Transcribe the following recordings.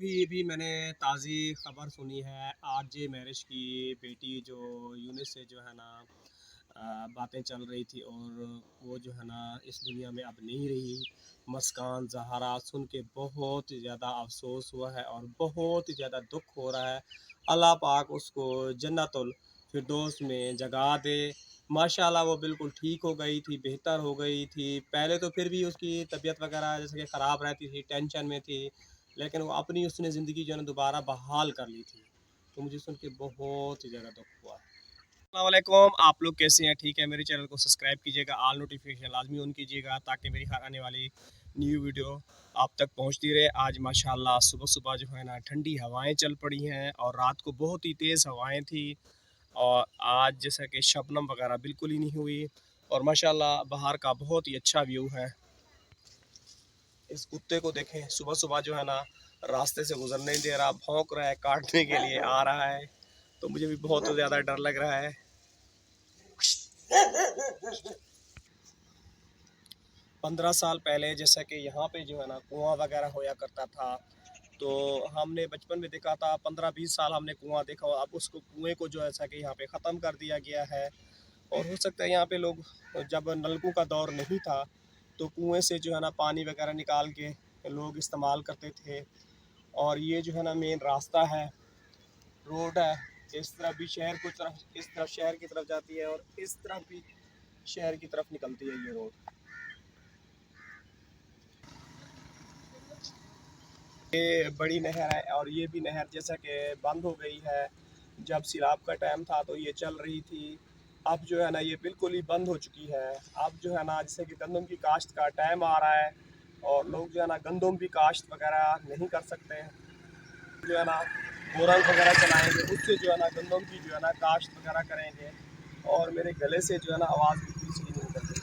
अभी मैंने ताज़ी खबर सुनी है। आरजे मैरिज की बेटी जो यूनिस से जो है ना बातें चल रही थी और वो जो है ना इस दुनिया में अब नहीं रही। मुस्कान ज़हरा सुन के बहुत ही ज़्यादा अफसोस हुआ है और बहुत ही ज़्यादा दुख हो रहा है। अल्लाह पाक उसको जन्नतुल फिरदौस में जगह दे। माशाल्लाह वो बिल्कुल ठीक हो गई थी, बेहतर हो गई थी। पहले तो फिर भी उसकी तबीयत वगैरह जैसे कि ख़राब रहती थी, टेंशन में थी, लेकिन वो अपनी उसने ज़िंदगी जो है ना दोबारा बहाल कर ली थी। तो मुझे सुन के बहुत ही ज़्यादा दुख हुआ। अस्सलाम वालेकुम, आप लोग कैसे हैं? ठीक है, मेरे चैनल को सब्सक्राइब कीजिएगा, ऑल नोटिफिकेशन लाजमी ऑन कीजिएगा ताकि मेरी हर आने वाली न्यू वीडियो आप तक पहुंचती रहे। आज माशाल्लाह सुबह सुबह जो है ना ठंडी हवाएं चल पड़ी हैं और रात को बहुत ही तेज़ हवाएं थी और आज जैसा कि शबनम वगैरह बिल्कुल ही नहीं हुई और माशाल्लाह बाहर का बहुत ही अच्छा व्यू है। इस कुत्ते को देखें, सुबह सुबह जो है ना रास्ते से गुजरने नहीं दे रहा, भौंक रहा है, काटने के लिए आ रहा है। तो मुझे भी बहुत ज़्यादा डर लग रहा है। 15 साल पहले जैसा कि यहाँ पे जो है ना कुआं वगैरह होया करता था, तो हमने बचपन में देखा था। 15-20 साल हमने कुआं देखा और अब उसको कुएं को जो है ऐसा कि यहाँ पे ख़त्म कर दिया गया है। और हो सकता है यहाँ पे लोग, जब नलकों का दौर नहीं था तो कुएं से जो है ना पानी वगैरह निकाल के लोग इस्तेमाल करते थे। और ये जो है ना मेन रास्ता है, रोड है। इस तरफ भी शहर की तरफ, इस तरफ शहर की तरफ जाती है और इस तरफ भी शहर की तरफ निकलती है ये रोड। ये बड़ी नहर है और ये भी नहर जैसा कि बंद हो गई है। जब सैलाब का टाइम था तो ये चल रही थी, अब जो है ना ये बिल्कुल ही बंद हो चुकी है। अब जो है ना जैसे कि गंदम की काश्त का टाइम आ रहा है और लोग जो है ना गंदम की काश्त वगैरह नहीं कर सकते हैं। जो है ना बोरंग वगैरह चलाएंगे, उससे जो है ना गंदम की जो है ना काश्त वगैरह करेंगे। और मेरे गले से जो है ना आवाज़ बिल्कुल सही नहीं निकल रही।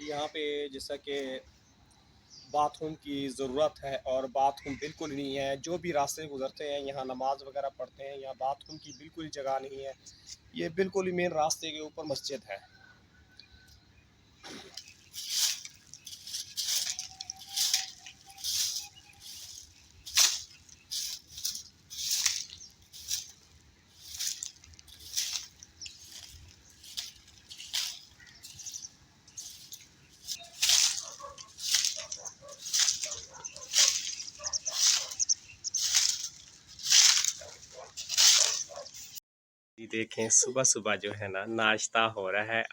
यहाँ पे जैसा कि बाथरूम की ज़रूरत है और बाथरूम बिल्कुल नहीं है। जो भी रास्ते गुजरते हैं यहाँ नमाज वगैरह पढ़ते हैं, यहाँ बाथरूम की बिल्कुल जगह नहीं है। ये बिल्कुल ही मेन रास्ते के ऊपर मस्जिद है। ये देखें, सुबह सुबह जो है ना नाश्ता हो रहा है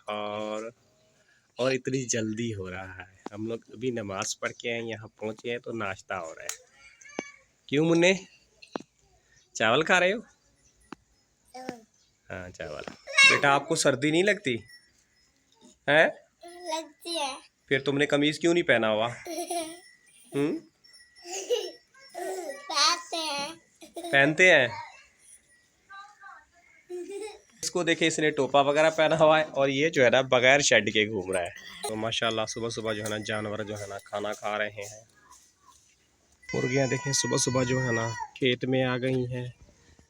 और इतनी जल्दी हो रहा है। हम लोग अभी नमाज पढ़ के आए, यहाँ पहुँचे हैं तो नाश्ता हो रहा है। क्यों मुन्ने, चावल खा रहे हो? हाँ चावल। बेटा आपको सर्दी नहीं लगती है? लगती है। फिर तुमने कमीज क्यों नहीं पहना हुआ? पहनते हैं। इसको देखे, इसने टोपा वगैरह पहना हुआ है और ये जो है ना बगैर शेड के घूम रहा है। तो माशाल्लाह सुबह सुबह जो है ना जानवर जो है ना खाना खा रहे हैं। मुर्गियाँ देखें सुबह सुबह जो है ना खेत में आ गई हैं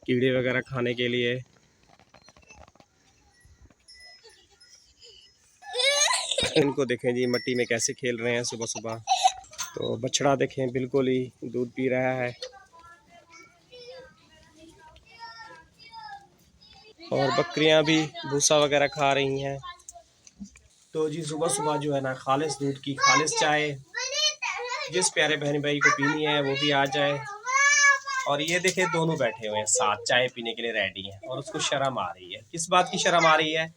कीड़े वगैरह खाने के लिए। इनको देखें जी मिट्टी में कैसे खेल रहे हैं सुबह सुबह। तो बछड़ा देखें बिल्कुल ही दूध पी रहा है और बकरियां भी भूसा वगैरह खा रही हैं। तो जी सुबह सुबह जो है ना खालिस दूध की खालिस चाय जिस प्यारे बहन भाई को पीनी है वो भी आ जाए। और ये देखे दोनों बैठे हुए हैं साथ चाय पीने के लिए रेडी हैं और उसको शर्म आ रही है। किस बात की शर्म आ रही है?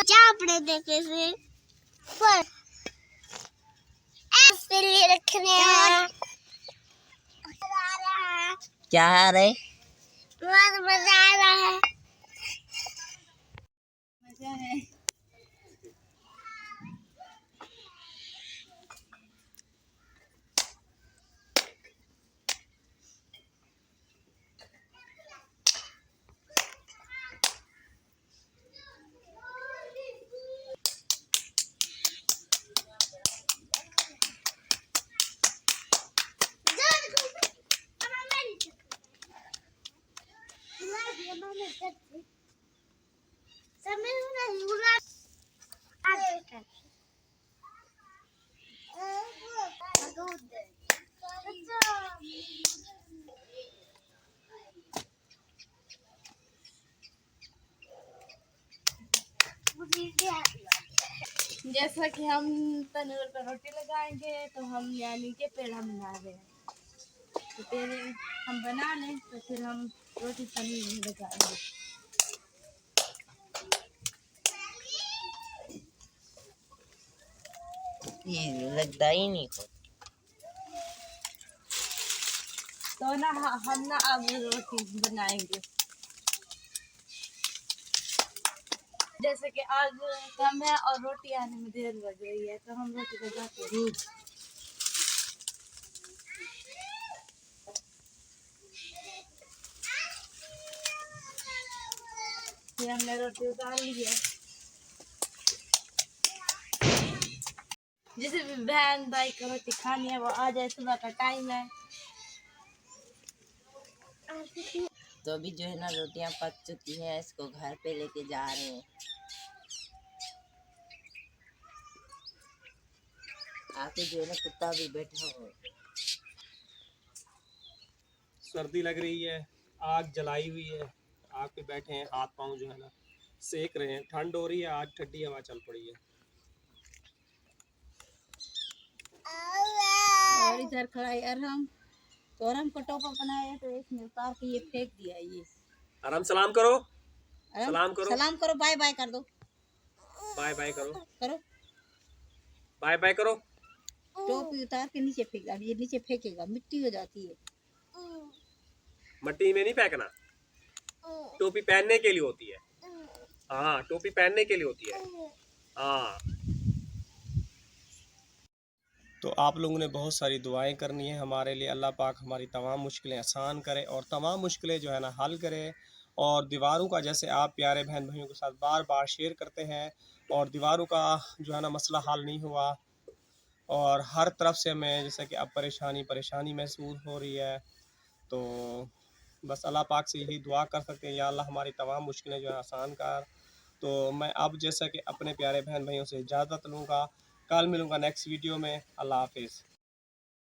चापड़े देखे थे पर ऐसे लिए रखने हैं। क्या है रे? बहुत मजा आ रहा है। मजा है। जैसा कि हम तंदूर पर रोटी लगाएंगे तो हम यानी कि पेड़ हम बना रहे हैं। तो पेड़ हम बना लें तो फिर हम रोटी तंदूर में लगाएंगे। ये लगता ही नहीं को। तो ना हम ना अब रोटी बनाएंगे। जैसे कि आग कम है और रोटी आने में देर लग रही है तो हम रोटी लगाते हैं। ये हमने रोटी उतार ली है। जिसे भी बहन भाई को रोटी खानी है वो आ जाए, सुबह का टाइम है। तो अभी जो है ना रोटियां पक चुकी हैं, इसको घर पे लेके जा रहे हैं। आके जो है ना कुत्ता भी बैठा हो। सर्दी लग रही है, आग जलाई हुई है, आग पे बैठे हैं, हाथ पांव जो है ना सेक रहे हैं। ठंड हो रही है, आज ठंडी हवा चल पड़ी है। और इधर खड़ा है अरहम। तो अरहम को टोपा बनाया तो इसने उतार के ये फेंक दिया। ये आराम सलाम करो, अरहम सलाम करो, सलाम करो, बाय बाय कर दो। बाय बाय करो, करो। बाय बाय करो। टोपी उतार के नीचे फेंक। अब ये नीचे फेंकेगा, मिट्टी हो जाती है। मट्टी में नहीं फेंकना, टोपी पहनने के लिए होती है। हाँ टोपी पहनने के लिए होती है। हाँ तो आप लोगों ने बहुत सारी दुआएं करनी है हमारे लिए। अल्लाह पाक हमारी तमाम मुश्किलें आसान करे और तमाम मुश्किलें जो है ना हल करे। और दीवारों का जैसे आप प्यारे बहन भाइयों के साथ बार बार शेयर करते हैं और दीवारों का जो है ना मसला हल नहीं हुआ और हर तरफ से हमें जैसे कि अब परेशानी महसूस हो रही है। तो बस अल्लाह पाक से यही दुआ कर सकते हैं, या अल्लाह हमारी तमाम मुश्किलें जो है आसान कर। तो मैं अब जैसा कि अपने प्यारे बहन भाइयों से इजाज़त लूँगा। कल मिलूँगा नेक्स्ट वीडियो में। अल्लाह हाफिज़।